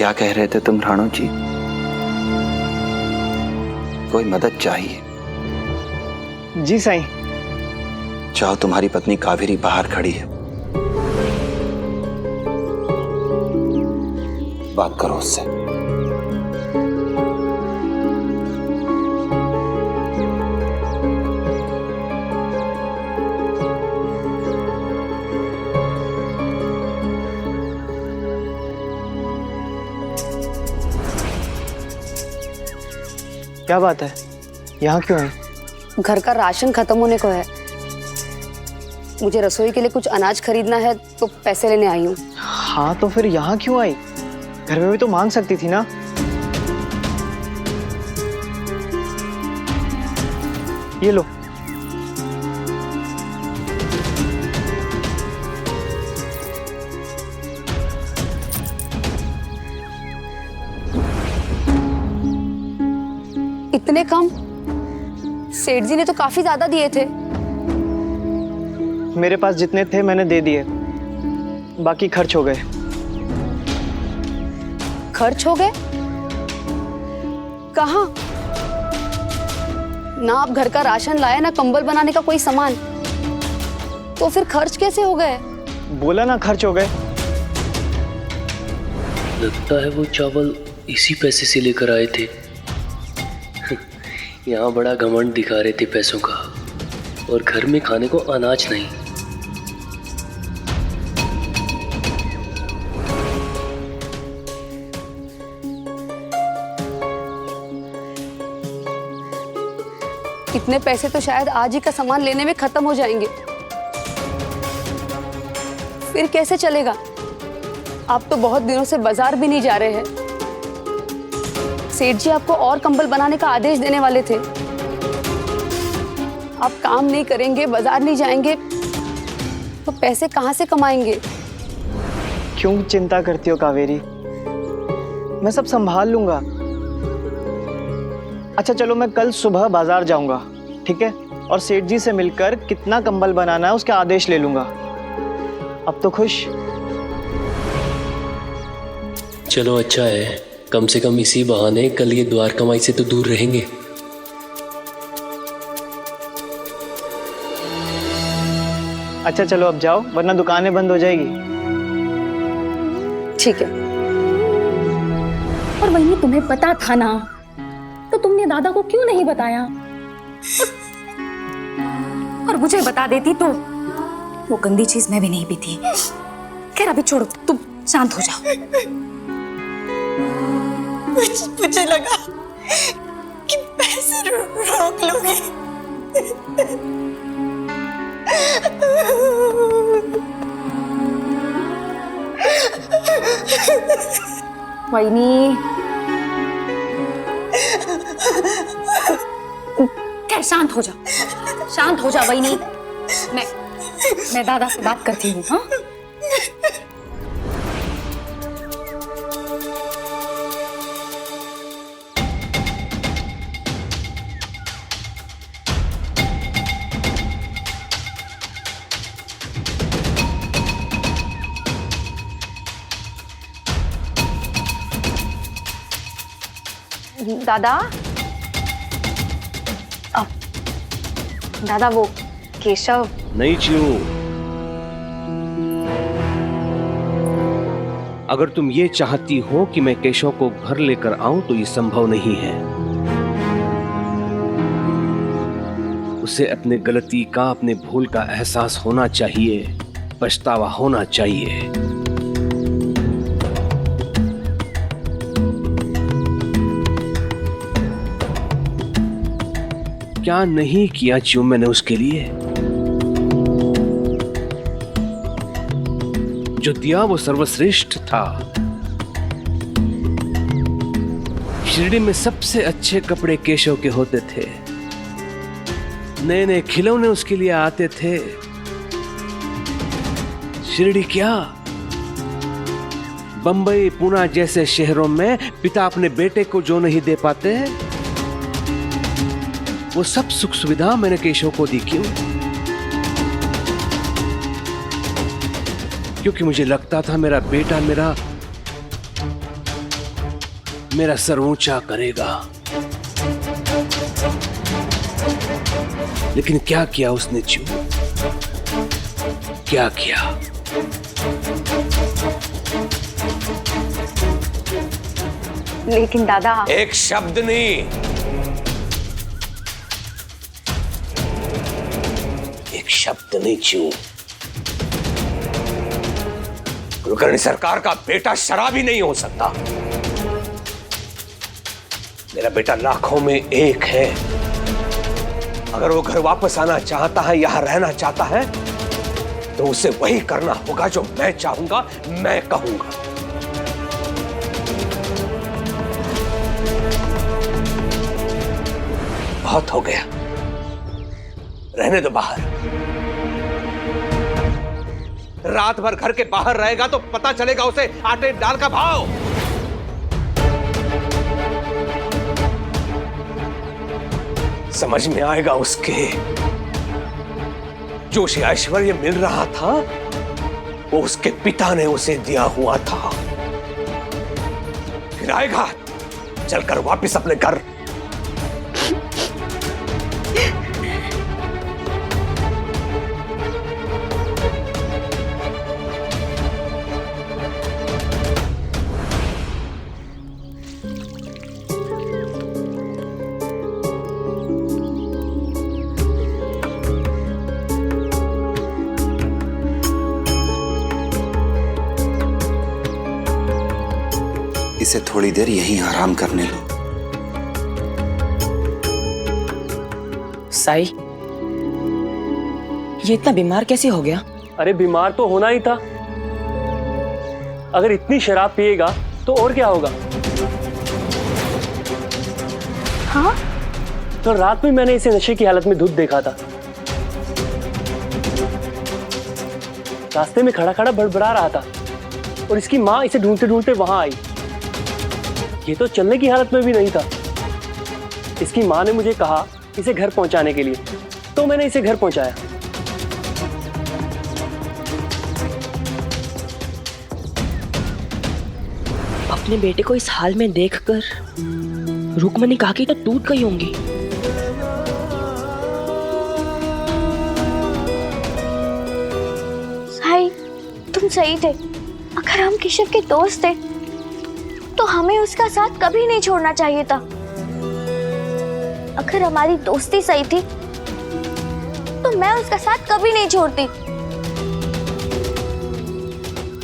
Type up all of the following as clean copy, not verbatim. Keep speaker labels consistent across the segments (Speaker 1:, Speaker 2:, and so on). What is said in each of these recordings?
Speaker 1: क्या कह रहे थे तुम राणो जी? कोई मदद चाहिए?
Speaker 2: जी साईं।
Speaker 1: चाहो तुम्हारी पत्नी कावेरी बाहर खड़ी है, बात करो उससे।
Speaker 2: क्या बात है, यहाँ क्यों है?
Speaker 3: घर का राशन खत्म होने को है, मुझे रसोई के लिए कुछ अनाज खरीदना है तो पैसे लेने आई हूँ।
Speaker 2: हाँ तो फिर यहाँ क्यों आई? घर में भी तो मांग सकती थी ना। ये लो।
Speaker 3: इतने कम? सेठ जी ने तो काफी ज्यादा दिए थे।
Speaker 2: मेरे पास जितने थे मैंने दे दिए, बाकी खर्च हो गए।
Speaker 3: खर्च हो गए? कहाँ? ना आप घर का राशन लाए, ना कंबल बनाने का कोई सामान, तो फिर खर्च कैसे हो गए?
Speaker 2: बोला ना खर्च हो गए।
Speaker 4: लगता है वो चावल इसी पैसे से लेकर आए थे। यहाँ बड़ा घमंड दिखा रहे थे पैसों का, और घर में खाने को अनाज नहीं।
Speaker 3: इतने पैसे तो शायद आज ही का सामान लेने में खत्म हो जाएंगे। फिर कैसे चलेगा? आप तो बहुत दिनों से बाजार भी नहीं जा रहे हैं। सेठ जी आपको और कंबल बनाने का आदेश देने वाले थे। आप काम नहीं करेंगे, बाजार नहीं जाएंगे, तो पैसे कहाँ से कमाएंगे?
Speaker 2: क्यों चिंता करती हो कावेरी? मैं सब संभाल लूंगा। अच्छा चलो, मैं कल सुबह बाजार जाऊंगा, ठीक है? और सेठ जी से मिलकर कितना कंबल बनाना है उसका आदेश ले लूंगा। अब तो खुश?
Speaker 4: चलो अच्छा है, कम से कम इसी बहाने कल ये द्वार कमाई से तो दूर रहेंगे।
Speaker 2: अच्छा चलो अब जाओ, वरना दुकानें बंद हो जाएगी।
Speaker 3: ठीक है।
Speaker 5: और वही तुम्हें पता था ना, तो तुमने दादा को क्यों नहीं बताया? और मुझे बता देती तो वो गंदी चीज मैं भी नहीं पीती। खैर अभी छोड़ो, तुम शांत हो जाओ।
Speaker 6: मुझे लगा कि पैसे रोक लोगे।
Speaker 5: वहीनी, खैर शांत हो जाओ, शांत हो जाओ वहीनी। मैं दादा से बात करती हूँ। हाँ
Speaker 3: दादा, दादा वो केशव।
Speaker 7: नहीं चियो, अगर तुम ये चाहती हो कि मैं केशव को घर लेकर आऊं तो ये संभव नहीं है। उसे अपने गलती का, अपने भूल का एहसास होना चाहिए, पछतावा होना चाहिए। क्या नहीं किया चियो मैंने उसके लिए? जो दिया वो सर्वश्रेष्ठ था। शिरडी में सबसे अच्छे कपड़े केशव के होते थे, नए नए खिलौने उसके लिए आते थे। शिरडी क्या, बंबई, पुणे जैसे शहरों में पिता अपने बेटे को जो नहीं दे पाते, वो सब सुख सुविधा मैंने केशव को दी। क्यों? क्योंकि मुझे लगता था मेरा बेटा मेरा मेरा सर ऊंचा करेगा। लेकिन क्या किया उसने चू? क्या किया?
Speaker 3: लेकिन दादा,
Speaker 7: एक शब्द नहीं, एक शब्द नहीं चू। कुलकर्णी सरकार का बेटा शराबी नहीं हो सकता। मेरा बेटा लाखों में एक है। अगर वो घर वापस आना चाहता है, यहां रहना चाहता है, तो उसे वही करना होगा जो मैं चाहूंगा, मैं कहूंगा। बहुत हो गया, रहने दो बाहर। रात भर घर के बाहर रहेगा तो पता चलेगा उसे आटे दाल का भाव। समझ में आएगा उसके, जो उसे ऐश्वर्य मिल रहा था वो उसके पिता ने उसे दिया हुआ था। फिर आएगा चलकर वापस अपने घर।
Speaker 1: इसे थोड़ी देर यहीं आराम करने लो।
Speaker 6: साई, ये इतना बीमार कैसे हो गया?
Speaker 4: अरे बीमार तो होना ही था। अगर इतनी शराब पिएगा तो और क्या होगा?
Speaker 3: हाँ?
Speaker 4: तो रात में मैंने इसे नशे की हालत में धुत देखा था। रास्ते में खड़ा खड़ा बड़बड़ा रहा था और इसकी माँ इसे ढूंढते ढूंढते वहां आई। ये तो चलने की हालत में भी नहीं था। इसकी माँ ने मुझे कहा इसे घर पहुंचाने के लिए, तो मैंने इसे घर पहुंचाया।
Speaker 6: अपने बेटे को इस हाल में देखकर रुक्मणी काकी तो टूट गई होंगी।
Speaker 8: साई, तुम सही थे। अगर हम केशव के दोस्त थे तो हमें उसका साथ कभी नहीं छोड़ना चाहिए था। अगर हमारी दोस्ती सही थी तो मैं उसका साथ कभी नहीं छोड़ती।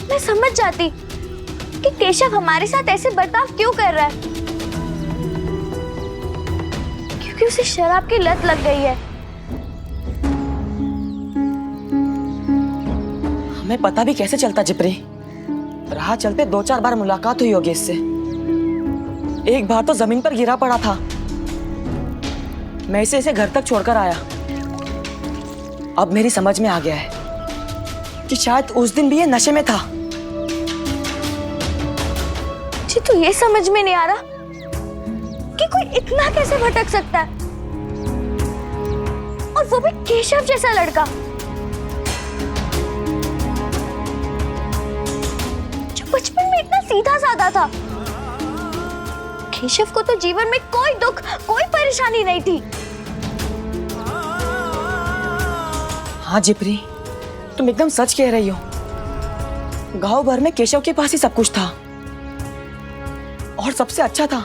Speaker 8: मैं समझ जाती कि केशव हमारे साथ ऐसे बर्ताव क्यों कर रहा है, क्योंकि उसे शराब की लत लग गई है।
Speaker 6: हमें पता भी कैसे चलता जिप्री? राह चलते 2-4 बार मुलाकात हुई होगी इससे। एक बार तो जमीन पर गिरा पड़ा था। मैं इसे घर तक छोड़कर आया। अब मेरी समझ में आ गया है कि शायद उस दिन भी ये नशे में था।
Speaker 8: मुझे तो ये समझ में नहीं आ रहा कि कोई इतना कैसे भटक सकता है, और वो भी केशव जैसा लड़का जो बचपन में इतना सीधा साधा था। केशव को तो जीवन में कोई दुख, कोई परेशानी नहीं थी।
Speaker 6: हाँ जिप्री, तुम एकदम सच कह रही हो। गांव भर में केशव के पास ही सब कुछ था और सबसे अच्छा था।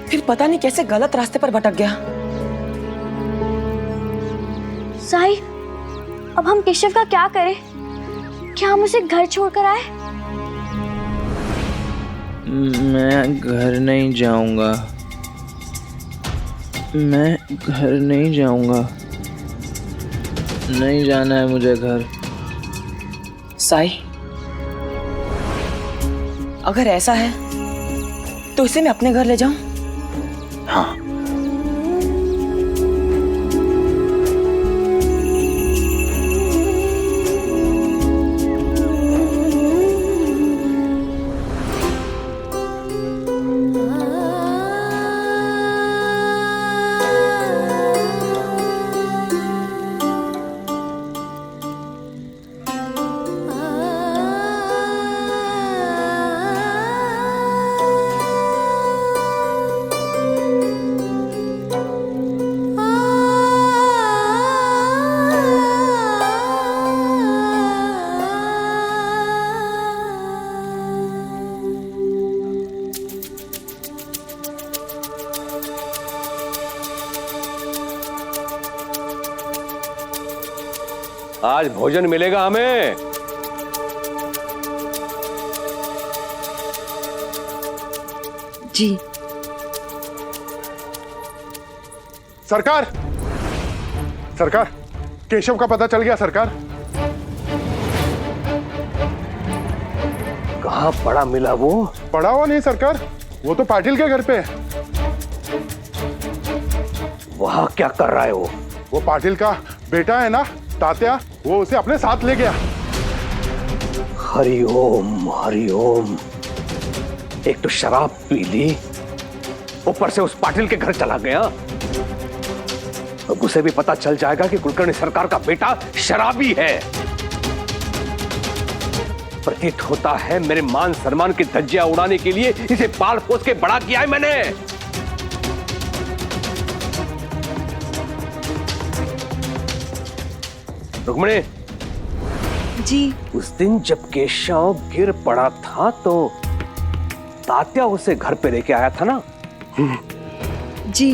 Speaker 6: फिर पता नहीं कैसे गलत रास्ते पर भटक गया।
Speaker 8: साई, अब हम केशव का क्या करें? क्या हम उसे घर छोड़कर आए?
Speaker 2: मैं घर नहीं जाऊंगा। मैं घर नहीं जाऊंगा। नहीं जाना है मुझे घर।
Speaker 6: साई, अगर ऐसा है तो इसे मैं अपने घर ले जाऊं?
Speaker 1: हाँ,
Speaker 7: आज भोजन मिलेगा हमें।
Speaker 3: जी।
Speaker 9: सरकार, सरकार, केशव का पता चल गया सरकार।
Speaker 7: कहाँ पड़ा मिला वो?
Speaker 9: पड़ा हुआ नहीं सरकार, वो तो पाटिल के घर पे है।
Speaker 7: वहाँ क्या कर रहा है वो?
Speaker 9: वो पाटिल का बेटा है ना तात्या, वो उसे अपने साथ ले गया।
Speaker 7: हरिओम हरिओम। एक तो शराब पी ली, ऊपर से उस पाटिल के घर चला गया। अब उसे भी पता चल जाएगा कि कुलकर्णी सरकार का बेटा शराबी है। प्रतीत होता है मेरे मान सम्मान की धज्जियां उड़ाने के लिए इसे पाल पोस के बड़ा किया है मैंने। रुक्मिणी
Speaker 3: जी।
Speaker 7: उस दिन जब केशव गिर पड़ा था तो तात्या उसे घर पे लेके आया था ना?
Speaker 3: जी।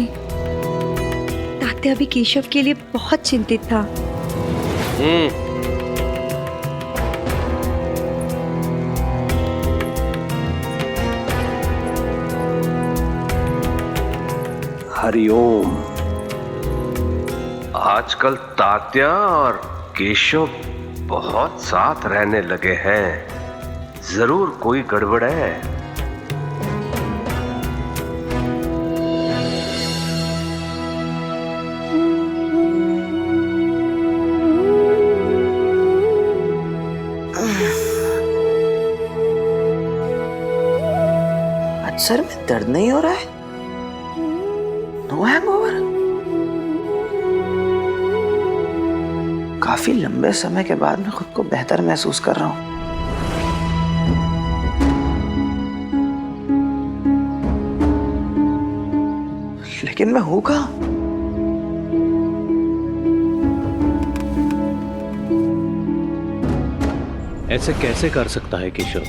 Speaker 3: तात्या भी केशव के लिए बहुत चिंतित था।
Speaker 7: हरिओम। आजकल तात्या और केशव बहुत साथ रहने लगे हैं, जरूर कोई गड़बड़ है।
Speaker 6: सर में दर्द नहीं हो रहा है? No hangover? काफी लंबे समय के बाद मैं खुद को बेहतर महसूस कर रहा हूं। लेकिन मैं हूं कहां?
Speaker 10: ऐसे कैसे कर सकता है केशव?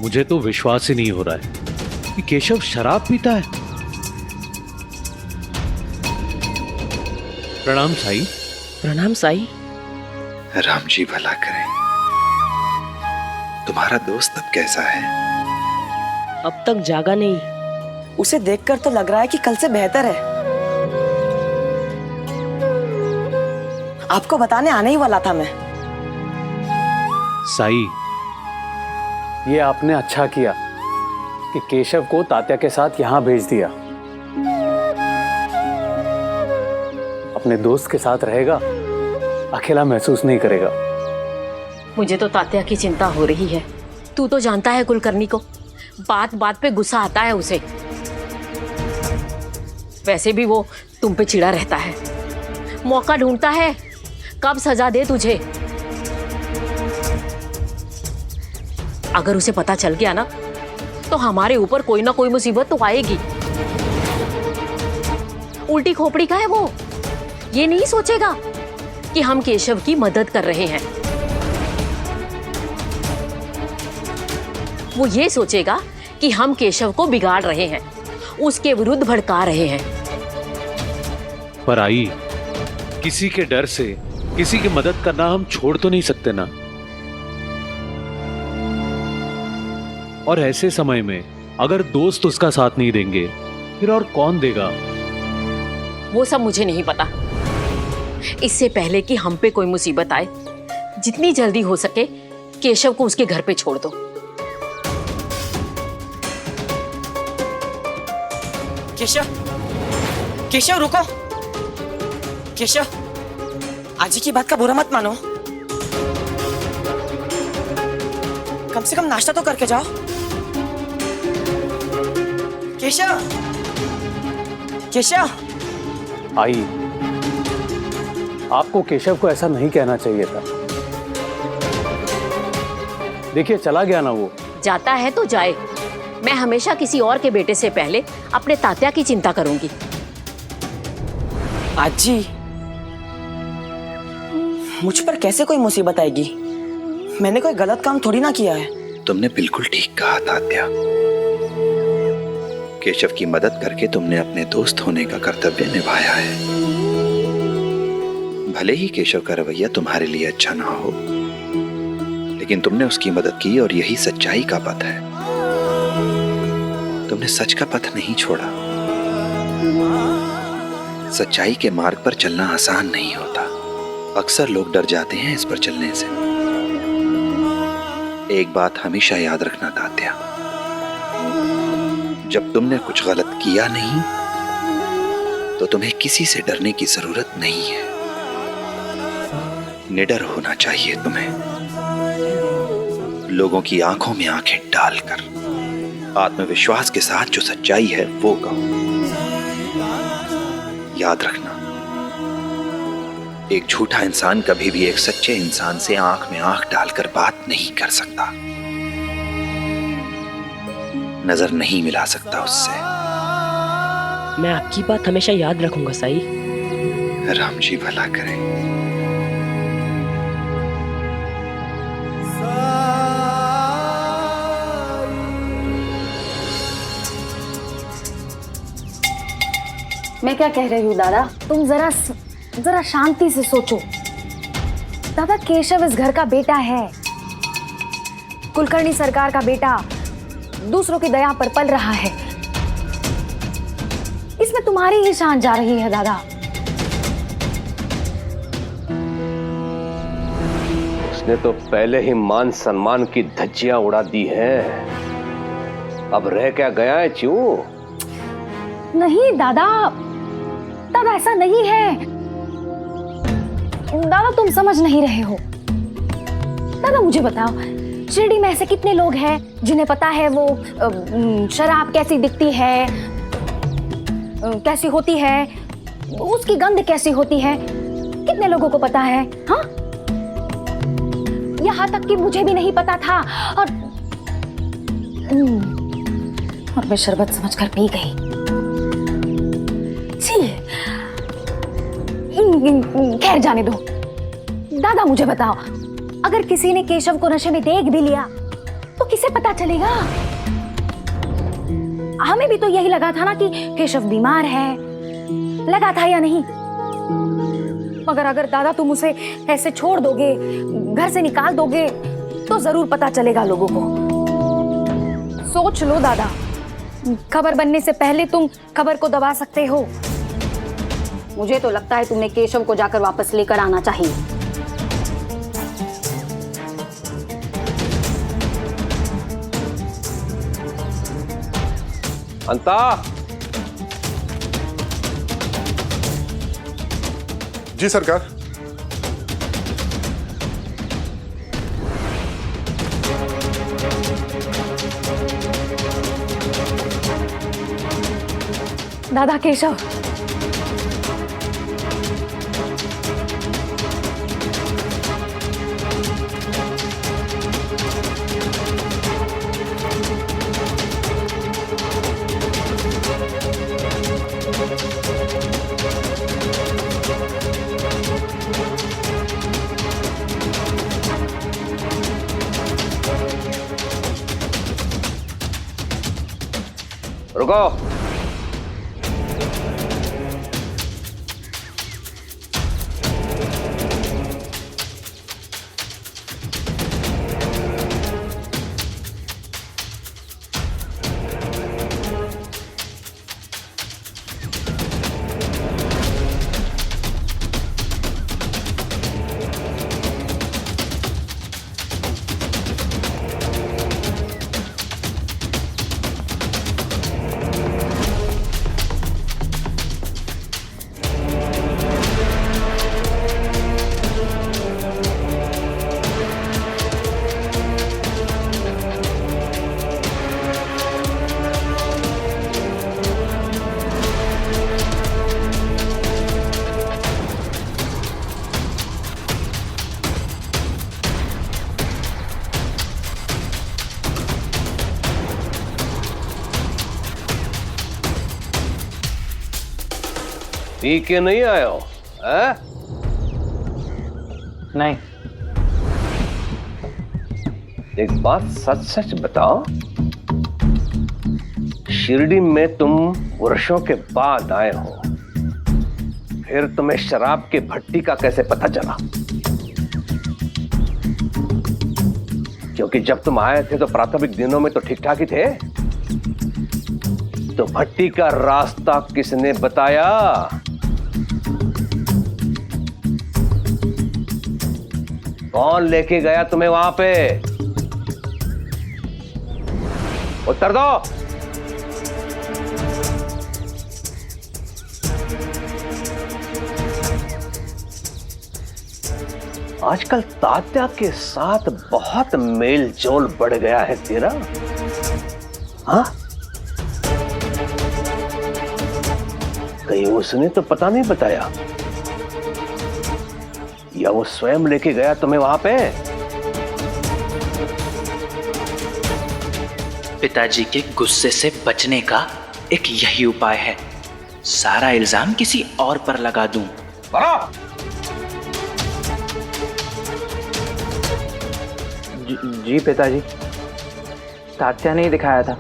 Speaker 10: मुझे तो विश्वास ही नहीं हो रहा है कि केशव शराब पीता है। प्रणाम साई।
Speaker 6: प्रणाम साई।
Speaker 1: राम जी भला करें। तुम्हारा दोस्त अब कैसा है?
Speaker 6: अब तक जागा नहीं। उसे देखकर तो लग रहा है कि कल से बेहतर है। आपको बताने आने ही वाला था मैं।
Speaker 10: साई,
Speaker 4: ये आपने अच्छा किया कि केशव को तात्या के साथ यहां भेज दिया। अपने दोस्त के साथ रहेगा, अकेला महसूस नहीं करेगा।
Speaker 11: मुझे तो तात्या की चिंता हो रही है। तू तो जानता है कुलकर्णी को, बात बात पे गुस्सा आता है उसे। वैसे भी वो तुम पे चिढ़ा रहता है, मौका ढूंढता है कब सजा दे तुझे। अगर उसे पता चल गया ना तो हमारे ऊपर कोई ना कोई मुसीबत तो आएगी। उल्टी खोपड़ी का है वो, ये नहीं सोचेगा कि हम केशव की मदद कर रहे हैं। वो ये सोचेगा कि हम केशव को बिगाड़ रहे हैं, उसके विरुद्ध भड़का रहे हैं।
Speaker 10: पर आई, किसी के डर से किसी की मदद करना हम छोड़ तो नहीं सकते ना। और ऐसे समय में अगर दोस्त उसका साथ नहीं देंगे फिर और कौन देगा?
Speaker 11: वो सब मुझे नहीं पता। इससे पहले कि हम पे कोई मुसीबत आए, जितनी जल्दी हो सके केशव को उसके घर पे छोड़ दो।
Speaker 6: केशव, केशव रुको। केशव, आजी की बात का बुरा मत मानो। कम से कम नाश्ता तो करके जाओ। केशव, केशव।
Speaker 4: आई, आपको केशव को ऐसा नहीं कहना चाहिए था। देखिए चला गया ना वो।
Speaker 11: जाता है तो जाए, मैं हमेशा किसी और के बेटे से पहले अपने तात्या की चिंता करूंगी।
Speaker 6: आजी, मुझ पर कैसे कोई मुसीबत आएगी? मैंने कोई गलत काम थोड़ी ना किया है।
Speaker 1: तुमने बिल्कुल ठीक कहा तात्या। केशव की मदद करके तुमने अपने दोस्त होने का कर्तव्य निभाया है। भले ही केशव का रवैया तुम्हारे लिए अच्छा ना हो, लेकिन तुमने उसकी मदद की और यही सच्चाई का पथ है। तुमने सच का पथ नहीं छोड़ा। सच्चाई के मार्ग पर चलना आसान नहीं होता। अक्सर लोग डर जाते हैं इस पर चलने से। एक बात हमेशा याद रखना तात्या, जब तुमने कुछ गलत किया नहीं तो तुम्हें किसी से डरने की जरूरत नहीं है। निडर होना चाहिए तुम्हें। लोगों की आंखों में आंखें डालकर आत्मविश्वास के साथ जो सच्चाई है वो कहो। याद रखना, एक झूठा इंसान कभी भी एक सच्चे इंसान से आंख में आंख डालकर बात नहीं कर सकता, नजर नहीं मिला सकता उससे।
Speaker 6: मैं आपकी बात हमेशा याद रखूंगा साई।
Speaker 1: राम जी भला करें।
Speaker 5: मैं क्या कह रही हूँ दादा, तुम जरा शांति से सोचो। दादा, केशव इस घर का बेटा है, कुलकर्णी सरकार का बेटा, दूसरों की दया पर पल रहा है। इसमें तुम्हारी ही शान जा रही है दादा।
Speaker 7: उसने तो पहले ही मान सम्मान की धज्जियां उड़ा दी हैं। अब रह क्या गया है च्यू?
Speaker 5: नहीं दादा, दादा ऐसा नहीं है। दादा तुम समझ नहीं रहे हो। दादा मुझे बताओ, शिरडी में ऐसे कितने लोग हैं जिन्हें पता है वो शराब कैसी दिखती है, कैसी होती है, उसकी गंध कैसी होती है? कितने लोगों को पता है? हाँ, यहाँ तक कि मुझे भी नहीं पता था और मैं शरबत समझकर पी गई। खैर जाने दो। दादा मुझे बताओ, अगर किसी ने केशव को नशे में देख भी लिया तो किसे पता चलेगा? हमें भी तो यही लगा था ना कि केशव बीमार है, लगा था या नहीं? मगर अगर दादा तुम उसे ऐसे छोड़ दोगे, घर से निकाल दोगे, तो जरूर पता चलेगा लोगों को। सोच लो दादा, खबर बनने से पहले तुम खबर को दबा सकते हो। मुझे तो लगता है तुम्हें केशव को जाकर वापस लेकर आना चाहिए।
Speaker 7: अंता,
Speaker 9: जी सरकार।
Speaker 5: दादा केशव,
Speaker 7: रुको। पी के नहीं आए हो?
Speaker 2: नहीं।
Speaker 7: एक बात सच सच बताओ, शिरडी में तुम वर्षों के बाद आए हो, फिर तुम्हें शराब के भट्टी का कैसे पता चला? क्योंकि जब तुम आए थे तो प्राथमिक दिनों में तो ठीक ठाक ही थे। तो भट्टी का रास्ता किसने बताया? कौन लेके गया तुम्हें वहां पे? उत्तर दो। आजकल तात्या के साथ बहुत मेल जोल बढ़ गया है तेरा, हाँ? कहीं उसने तो पता नहीं बताया, या वो स्वयं लेके गया तुम्हें वहां पे?
Speaker 12: पिताजी के गुस्से से बचने का एक यही उपाय है, सारा इल्जाम किसी और पर लगा दूं।
Speaker 2: जी पिताजी, तात्या ने ही दिखाया था।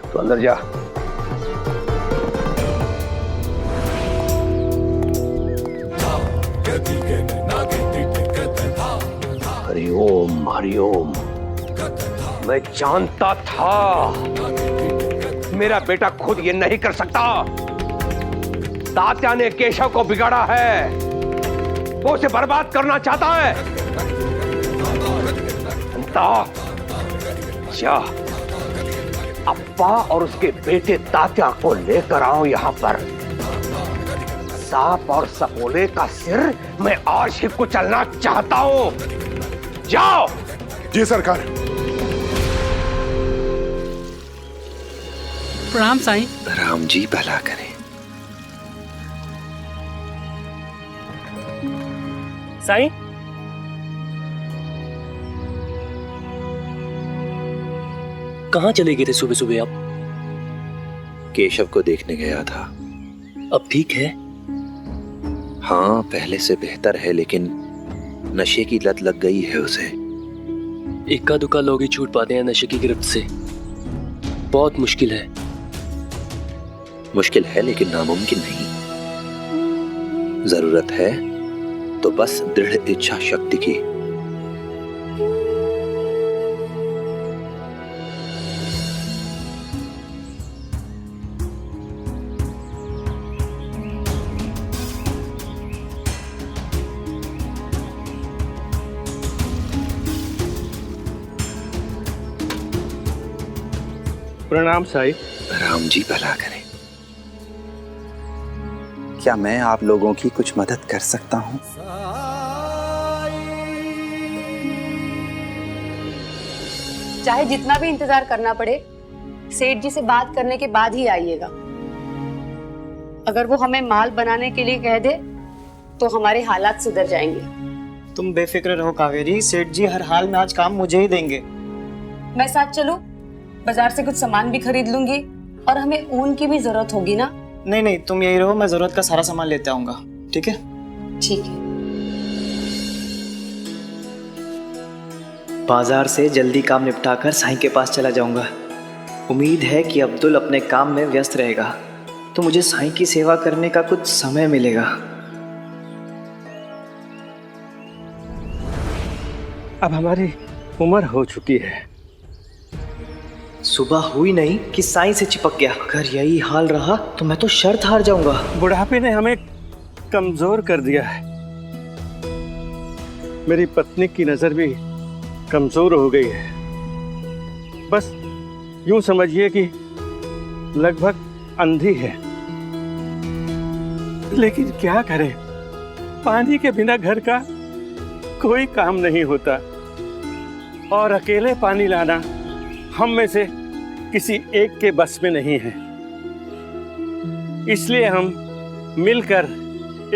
Speaker 7: तो अंदर जा। हरिओम हरिओम। मैं जानता था मेरा बेटा खुद ये नहीं कर सकता। तात्या ने केशव को बिगाड़ा है, वो उसे बर्बाद करना चाहता है। जा, अप्पा और उसके बेटे तात्या को लेकर आओ यहां पर। सांप और सपोले का सिर मैं आज ही कुचलना चाहता हूं। जाओ।
Speaker 9: जी सरकार।
Speaker 13: प्रणाम साईं।
Speaker 1: राम जी भला करें।
Speaker 4: साईं, कहाँ चले गए थे सुबह सुबह आप?
Speaker 1: केशव को देखने गया था।
Speaker 4: अब ठीक है?
Speaker 1: हाँ, पहले से बेहतर है, लेकिन नशे की लत लग गई है उसे।
Speaker 4: इक्का दुक्का लोग ही छूट पाते हैं नशे की गिरफ्त से। बहुत मुश्किल है।
Speaker 1: मुश्किल है लेकिन नामुमकिन नहीं। जरूरत है तो बस दृढ़ इच्छा शक्ति की।
Speaker 10: प्रणाम साईं।
Speaker 1: राम जी भला करें। क्या मैं आप लोगों की कुछ मदद कर सकता हूं?
Speaker 3: चाहे जितना भी इंतजार करना पड़े, सेठ जी से बात करने के बाद ही आइएगा। अगर वो हमें माल बनाने के लिए कह दे तो हमारे हालात सुधर जाएंगे।
Speaker 2: तुम बेफिक्र रहो कावेरी, सेठ जी हर हाल में आज काम मुझे ही देंगे।
Speaker 3: मैं साथ चलूं? बाजार से कुछ सामान भी खरीद लूंगी और हमें ऊन की भी जरूरत होगी ना।
Speaker 2: नहीं नहीं, तुम यही रहो, मैं जरूरत का सारा सामान लेते आऊंगा। ठीक है?
Speaker 3: ठीक है।
Speaker 2: बाजार से जल्दी काम निपटाकर साईं के पास चला जाऊंगा। उम्मीद है कि अब्दुल अपने काम में व्यस्त रहेगा तो मुझे साईं की सेवा करने का कुछ समय मिलेगा।
Speaker 10: अब हमारी उम्र हो चुकी है।
Speaker 2: सुबह हुई नहीं कि साईं से चिपक गया। अगर यही हाल रहा तो मैं तो शर्त हार जाऊंगा।
Speaker 10: बुढ़ापे ने हमें कमजोर कर दिया है। मेरी पत्नी की नजर भी कमजोर हो गई है। बस यूं समझिए कि लगभग अंधी है। लेकिन क्या करें, पानी के बिना घर का कोई काम नहीं होता और अकेले पानी लाना हम में से किसी एक के बस में नहीं है। इसलिए हम मिलकर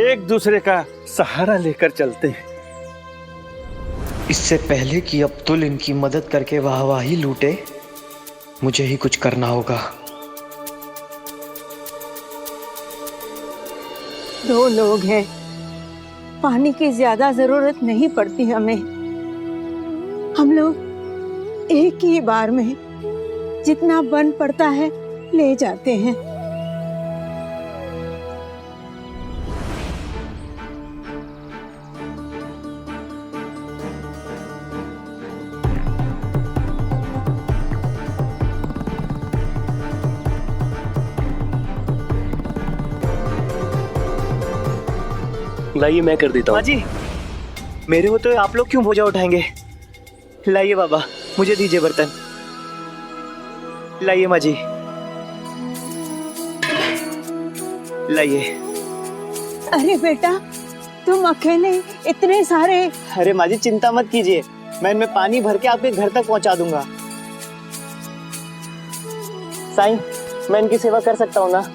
Speaker 10: एक दूसरे का सहारा लेकर चलते हैं।
Speaker 2: इससे पहले कि अब्दुल इनकी मदद करके वाहवाही लूटे, मुझे ही कुछ करना होगा।
Speaker 13: 2 लोग हैं, पानी की ज्यादा जरूरत नहीं पड़ती हमें। हम लोग एक ही बार में जितना बन पड़ता है ले जाते हैं।
Speaker 4: लाइए मैं कर देता हूँ।
Speaker 2: माँ जी, मेरे होते आप लोग क्यों बोझा उठाएंगे? लाइए बाबा, मुझे दीजिए बर्तन। लाइए माँ जी, लाइए।
Speaker 13: अरे बेटा, तुम अकेले इतने सारे।
Speaker 2: अरे माँ जी चिंता मत कीजिए, मैं इनमें पानी भर के आपके घर तक पहुँचा दूंगा। साईं, मैं इनकी सेवा कर सकता हूँ ना?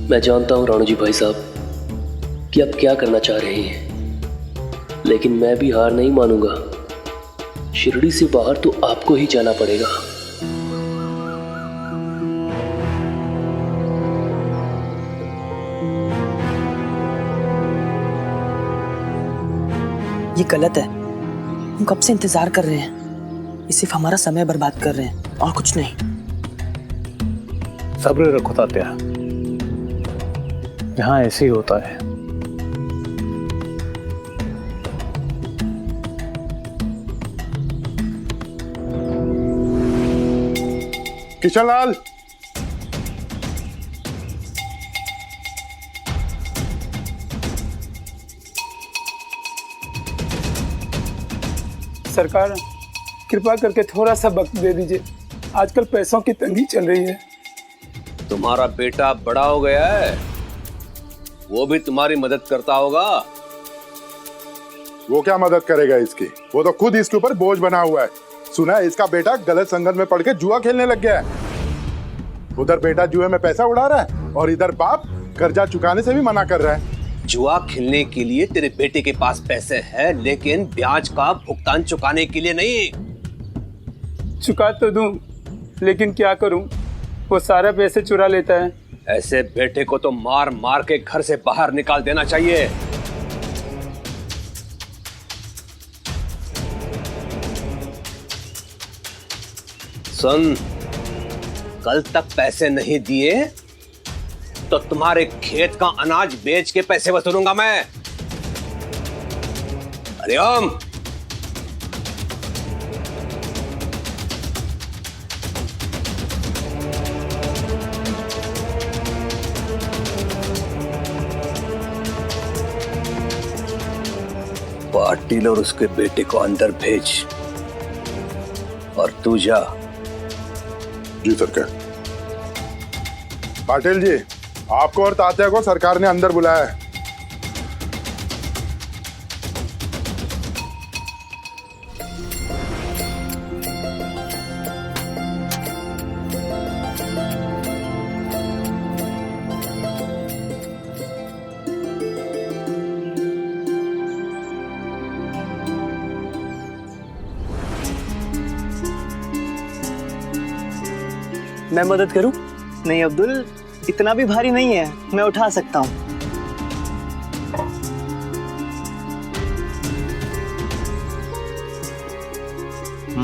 Speaker 4: मैं जानता हूँ राणू जी भाई साहब कि आप क्या करना चाह रहे हैं, लेकिन मैं भी हार नहीं मानूंगा। शिरडी से बाहर तो आपको ही जाना पड़ेगा।
Speaker 6: ये गलत है। हम कब से इंतजार कर रहे हैं। ये सिर्फ हमारा समय बर्बाद कर रहे हैं और कुछ नहीं।
Speaker 10: सब्र रखो तात्या, यहाँ ऐसे ही होता है।
Speaker 9: किशनलाल,
Speaker 14: सरकार कृपा करके थोड़ा सा वक्त दे दीजिए, आजकल पैसों की तंगी चल रही है।
Speaker 7: तुम्हारा बेटा बड़ा हो गया है, वो भी तुम्हारी मदद करता होगा।
Speaker 9: वो क्या मदद करेगा इसकी? वो तो खुद इसके ऊपर बोझ बना हुआ है। सुना है इसका बेटा गलत संगत में पड़ के जुआ खेलने लग गया है। उधर बेटा जुए में पैसा उड़ा रहा है और इधर बाप कर्जा चुकाने से भी मना कर रहा है।
Speaker 7: जुआ खेलने के लिए तेरे बेटे के पास पैसे हैं, लेकिन ब्याज का भुगतान चुकाने के लिए नहीं।
Speaker 14: चुका तो दूं, लेकिन क्या करूं, वो सारा पैसे चुरा लेता है।
Speaker 7: ऐसे बेटे को तो मार मार के घर से बाहर निकाल देना चाहिए। सुन, कल तक पैसे नहीं दिए तो तुम्हारे खेत का अनाज बेच के पैसे वसूलूंगा मैं। हरिओम। पाटिल और उसके बेटे को अंदर भेज और तू जा।
Speaker 9: जी सरकार। पाटिल जी, आपको और तात्या को सरकार ने अंदर बुलाया है।
Speaker 2: मैं मदद करूं? नहीं अब्दुल, इतना भी भारी नहीं है, मैं उठा सकता हूं।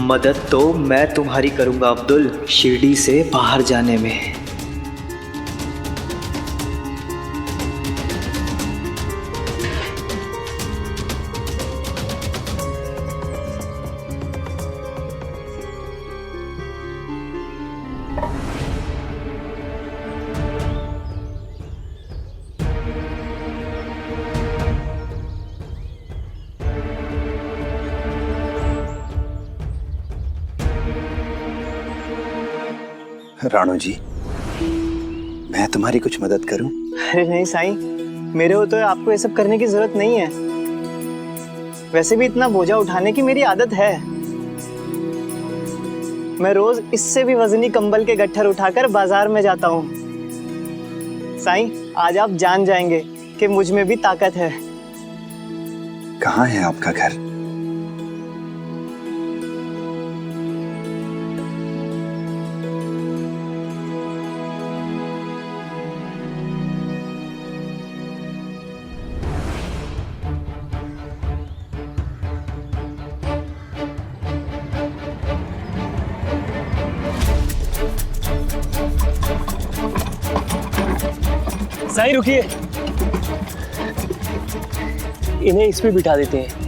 Speaker 2: मदद तो मैं तुम्हारी करूंगा अब्दुल, शिरडी से बाहर जाने में।
Speaker 1: राणू जी, मैं तुम्हारी कुछ मदद करूं?
Speaker 2: अरे नहीं साईं, मेरे हो तो आपको ये सब करने की जरूरत नहीं है। वैसे भी इतना बोझा उठाने की मेरी आदत है। मैं रोज इससे भी वजनी कंबल के गट्ठर उठाकर बाजार में जाता हूँ। साईं, आज आप जान जाएंगे कि मुझ में भी ताकत है।
Speaker 1: कहाँ है आपका घर?
Speaker 4: साईं रुकिए, इन्हें इस पे बिठा देते हैं।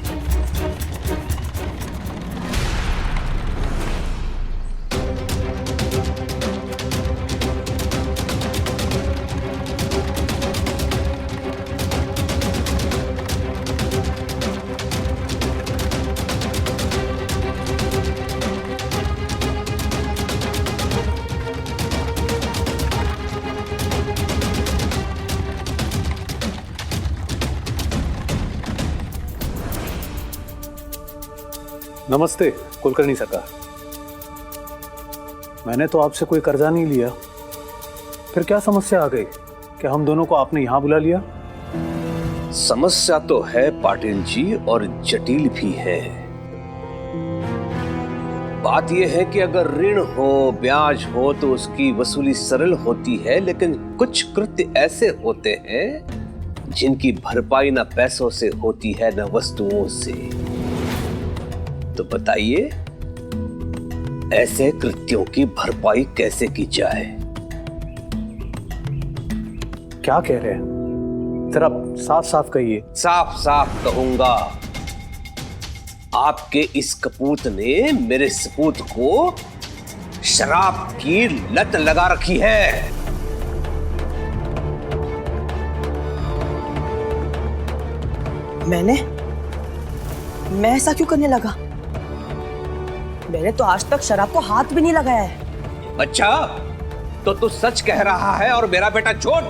Speaker 15: नमस्ते कुलकर्णी सरकार। मैंने तो आपसे कोई कर्जा नहीं लिया, फिर क्या समस्या आ गई कि हम दोनों को आपने यहां बुला लिया?
Speaker 7: समस्या तो है पाटिल जी, और जटिल भी है। बात यह है कि अगर ऋण हो, ब्याज हो तो उसकी वसूली सरल होती है, लेकिन कुछ कृत्य ऐसे होते हैं जिनकी भरपाई न पैसों से होती है न वस्तुओं से। तो बताइए, ऐसे कृत्यों की भरपाई कैसे की जाए?
Speaker 15: क्या कह रहे हैं? जरा साफ साफ कहिए।
Speaker 7: साफ साफ कहूंगा, आपके इस कपूत ने मेरे सपूत को शराब की लत लगा रखी है।
Speaker 6: मैं ऐसा क्यों करने लगा? मैंने तो आज तक शराब को हाथ भी नहीं लगाया है।
Speaker 7: अच्छा, तो तू सच कह रहा है और मेरा बेटा झूठ?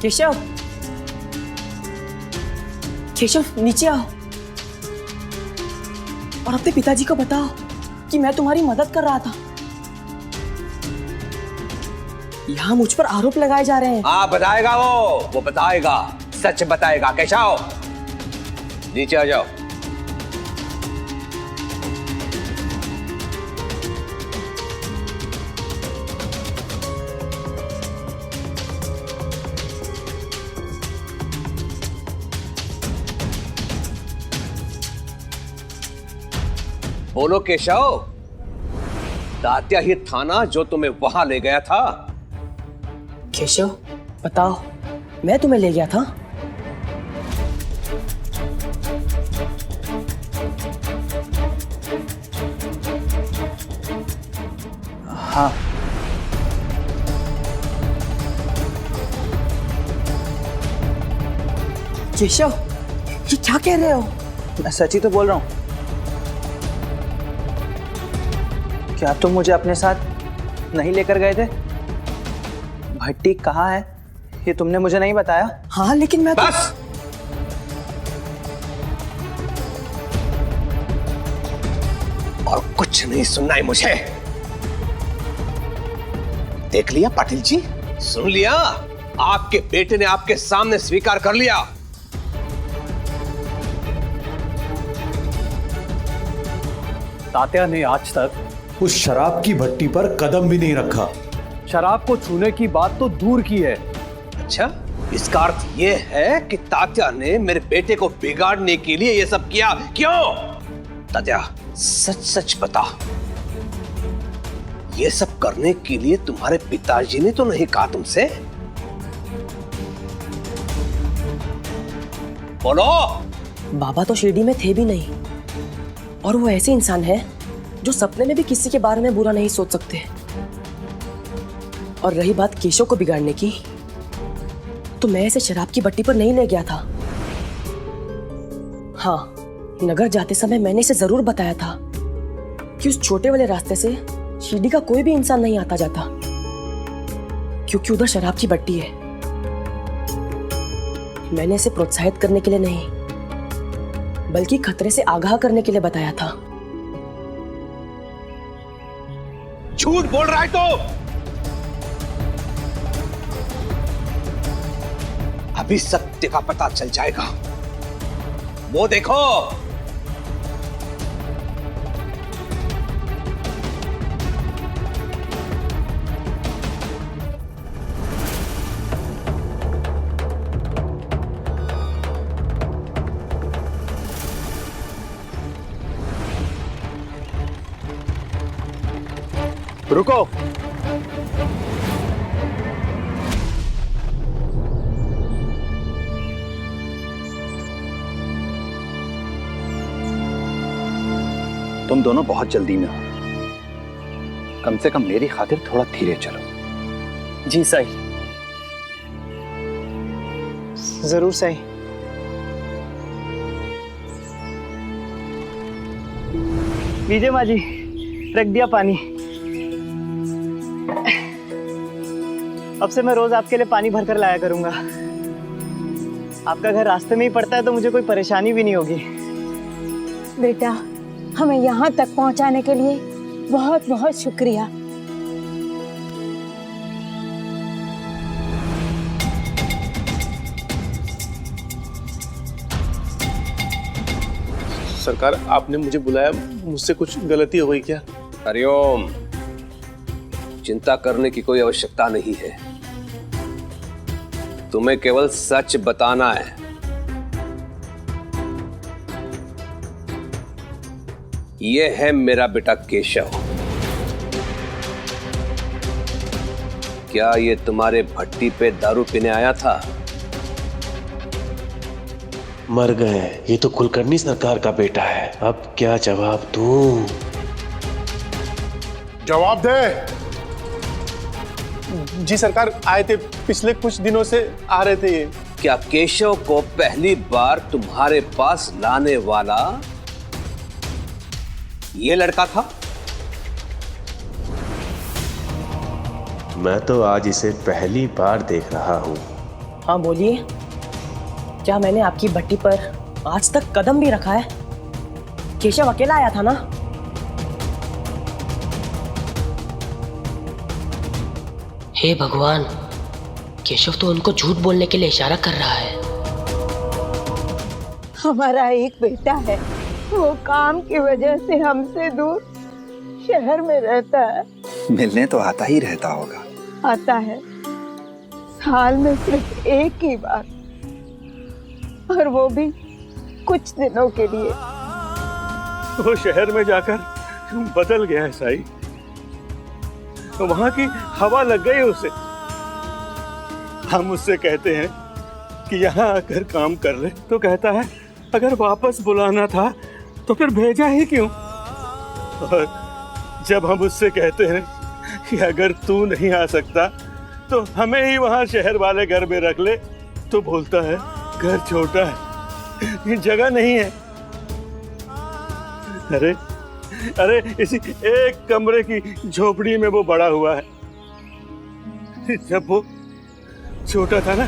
Speaker 6: केशव, केशव नीचे आओ और अपने पिताजी को बताओ कि मैं तुम्हारी मदद कर रहा था। यहाँ मुझ पर आरोप लगाए जा रहे हैं।
Speaker 7: हाँ बताएगा, वो बताएगा, सच बताएगा। केशव नीचे आ जाओ। बोलो केशव, तात्या ही था ना जो तुम्हें वहां ले गया था?
Speaker 6: केशव बताओ, मैं तुम्हें ले गया था?
Speaker 2: हाँ।
Speaker 6: केशव, ये क्या कह रहे हो?
Speaker 2: मैं सच ही तो बोल रहा हूँ। क्या तुम मुझे अपने साथ नहीं लेकर गए थे? भट्टी कहाँ है ये तुमने मुझे नहीं बताया।
Speaker 6: हाँ लेकिन मैं
Speaker 7: बस! और कुछ नहीं सुनना है मुझे। देख लिया पाटिल जी, सुन लिया? आपके बेटे ने आपके सामने स्वीकार कर लिया।
Speaker 15: तात्या ने आज तक उस शराब की भट्टी पर कदम भी नहीं रखा। शराब को छूने की बात तो दूर की है।
Speaker 7: अच्छा, इसका अर्थ यह है कि तात्या ने मेरे बेटे को बिगाड़ने के लिए यह सब किया। क्यों? तात्या सच सच बता, ये सब करने के लिए तुम्हारे पिताजी ने तो नहीं कहा तुमसे? बोलो।
Speaker 6: बाबा तो शिरडी में थे भी नहीं, और वो ऐसे इंसान है जो सपने में भी किसी के बारे में बुरा नहीं सोच सकते। और रही बात केशव को बिगाड़ने की, तो मैं इसे शराब की भट्टी पर नहीं ले गया था। हाँ, नगर जाते समय मैंने इसे जरूर बताया था कि उस छोटे वाले रास्ते से शिरडी का कोई भी इंसान नहीं आता जाता, क्योंकि उधर शराब की भट्टी है। मैंने इसे प्रोत्साहित करने के लिए नहीं, बल्कि खतरे से आगाह करने के लिए बताया था।
Speaker 7: झूठ बोल रहा है तो? अभी सत्य का पता चल जाएगा। वो देखो,
Speaker 15: रुको।
Speaker 1: तुम दोनों बहुत जल्दी में हो, कम से कम मेरी खातिर थोड़ा धीरे चलो।
Speaker 2: जी साई, जरूर साई। लीजिए माँ जी, रख दिया पानी। अब से मैं रोज आपके लिए पानी भरकर लाया करूंगा। आपका घर रास्ते में ही पड़ता है तो मुझे कोई परेशानी भी नहीं होगी।
Speaker 13: बेटा, हमें यहाँ तक पहुँचाने के लिए बहुत बहुत शुक्रिया।
Speaker 14: सरकार, आपने मुझे बुलाया, मुझसे कुछ गलती हो गई क्या?
Speaker 7: हरिओम, चिंता करने की कोई आवश्यकता नहीं है। तुम्हें केवल सच बताना है। यह है मेरा बेटा केशव। क्या ये तुम्हारे भट्टी पे दारू पीने आया था?
Speaker 16: मर गए। ये तो कुलकर्णी सरकार का बेटा है। अब क्या जवाब दूं?
Speaker 9: जवाब दे।
Speaker 14: जी सरकार, आए थे, पिछले कुछ दिनों से आ रहे थे। ये
Speaker 7: क्या केशव को पहली बार तुम्हारे पास लाने वाला ये लड़का था?
Speaker 16: मैं तो आज इसे पहली बार देख रहा हूँ।
Speaker 6: हाँ बोलिए, क्या मैंने आपकी भट्टी पर आज तक कदम भी रखा है? केशव अकेला आया था ना?
Speaker 17: हे भगवान, केशव तो उनको झूठ बोलने के लिए इशारा कर रहा है।
Speaker 13: हमारा एक बेटा है, वो काम की वजह से हमसे दूर शहर में रहता है।
Speaker 1: मिलने तो आता ही रहता होगा।
Speaker 13: आता है, साल में सिर्फ एक ही बार, और वो भी कुछ दिनों के लिए।
Speaker 10: वो शहर में जाकर बदल गया है साई। वहां की हवा लग गई उसे। हम उससे कहते हैं कि यहाँ आकर काम कर ले, तो कहता है अगर वापस बुलाना था तो फिर भेजा ही क्यों? और जब हम उससे कहते हैं कि अगर तू नहीं आ सकता तो हमें ही वहां शहर वाले घर में रख ले, तो बोलता है घर छोटा है, जगह नहीं है। अरे अरे इसी एक कमरे की झोपड़ी में वो बड़ा हुआ है। जब वो छोटा था ना,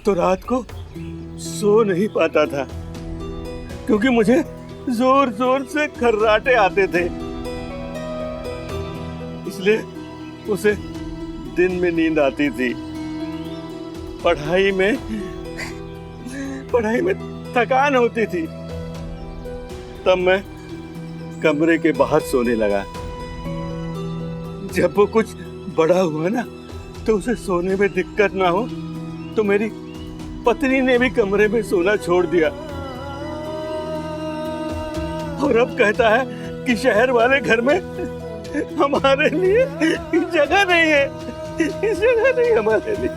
Speaker 10: तो रात को सो नहीं पाता था, क्योंकि मुझे जोर जोर से खर्राटे आते थे। इसलिए उसे दिन में नींद आती थी। पढ़ाई में थकान होती थी। तब मैं कमरे के बाहर सोने लगा। जब वो कुछ बड़ा हुआ ना, तो उसे सोने में दिक्कत ना हो, तो मेरी पत्नी ने भी कमरे में सोना छोड़ दिया। और अब कहता है कि शहर वाले घर में हमारे लिए जगह नहीं है, जगह नहीं हमारे लिए।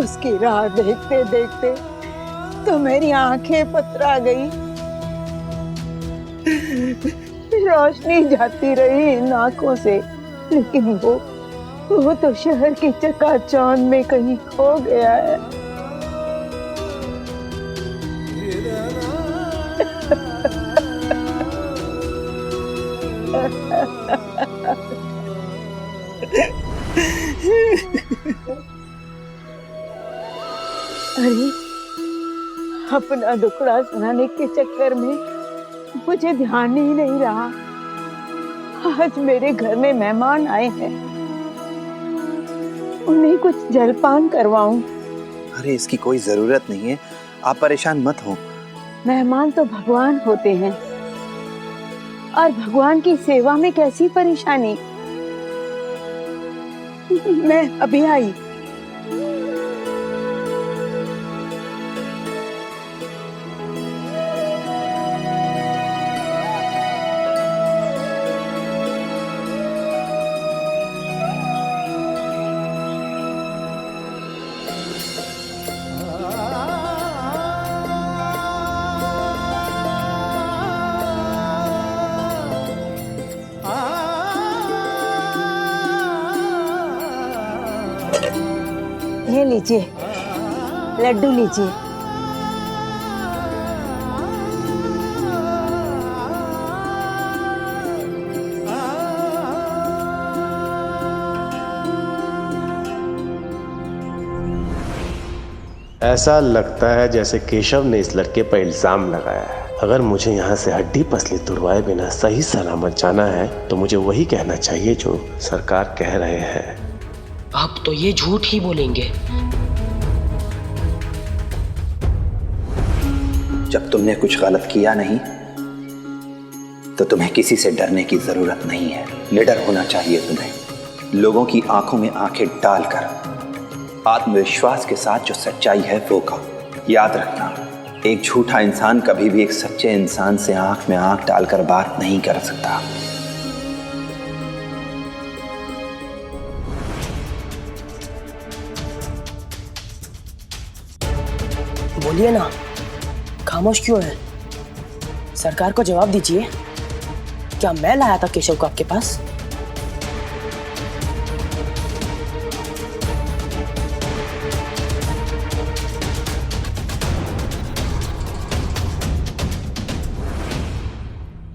Speaker 13: उसकी राह देखते देखते तो मेरी आंखें पतरा गई, रोशनी जाती रही इन आंखों से। लेकिन वो तो शहर की चकाचौंध में कहीं खो गया है। अरे, अपना दुखड़ा सुनाने के चक्कर में मुझे ध्यान ही नहीं रहा। आज मेरे घर में मेहमान आए हैं, उन्हें कुछ जलपान करवाऊं।
Speaker 1: अरे इसकी कोई जरूरत नहीं है, आप परेशान मत हो।
Speaker 13: मेहमान तो भगवान होते हैं, और भगवान की सेवा में कैसी परेशानी। मैं अभी आई। लीजिए, लड्डू लीजिए।
Speaker 16: ऐसा लगता है जैसे केशव ने इस लड़के पर इल्जाम लगाया है। अगर मुझे यहाँ से हड्डी पसली तुड़वाए बिना सही सलामत जाना है तो मुझे वही कहना चाहिए जो सरकार कह रहे हैं।
Speaker 17: अब तो ये झूठ ही बोलेंगे।
Speaker 1: जब तुमने कुछ गलत किया नहीं तो तुम्हें किसी से डरने की जरूरत नहीं है। निडर होना चाहिए तुम्हें, लोगों की आंखों में आंखें डालकर आत्मविश्वास के साथ जो सच्चाई है वो कहो। याद रखना, एक झूठा इंसान कभी भी एक सच्चे इंसान से आंख में आंख डालकर बात नहीं कर सकता।
Speaker 17: बोलिए ना, खामोश क्यों है? सरकार को जवाब दीजिए। क्या मैं लाया था केशव को आपके पास?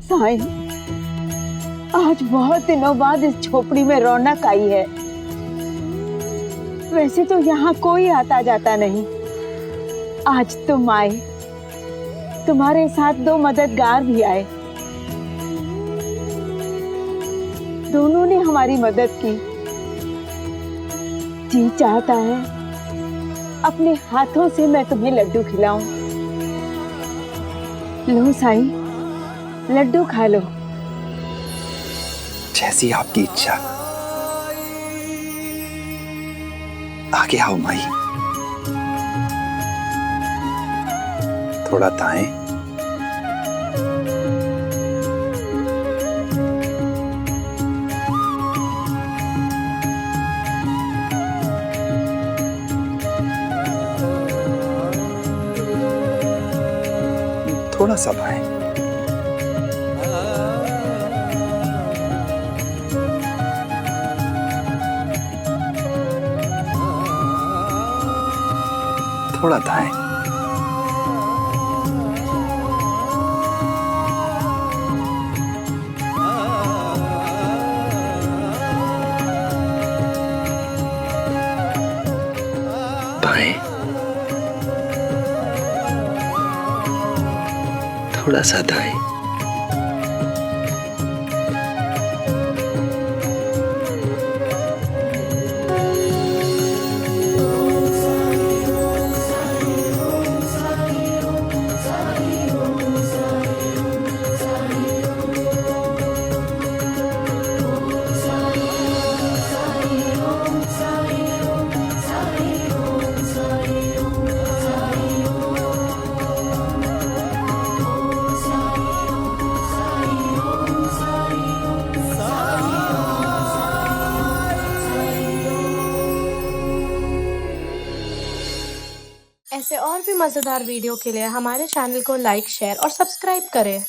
Speaker 13: साईं, आज बहुत दिनों बाद इस झोपड़ी में रौनक आई है। वैसे तो यहाँ कोई आता जाता नहीं, आज तुम आए, तुम्हारे साथ 2 मददगार भी आए। दोनों ने हमारी मदद की। जी चाहता है अपने हाथों से मैं तुम्हें लड्डू खिलाऊं। लो साईं, लड्डू खा लो।
Speaker 1: जैसी आपकी इच्छा। आगे आओ माई, थोड़ा दाएं। थोड़ा सा बाएं। थोड़ा दाएं। बाएं। थोड़ा सा दाएं।
Speaker 18: ऐसे और भी मज़ेदार वीडियो के लिए हमारे चैनल को लाइक, शेयर और सब्सक्राइब करें।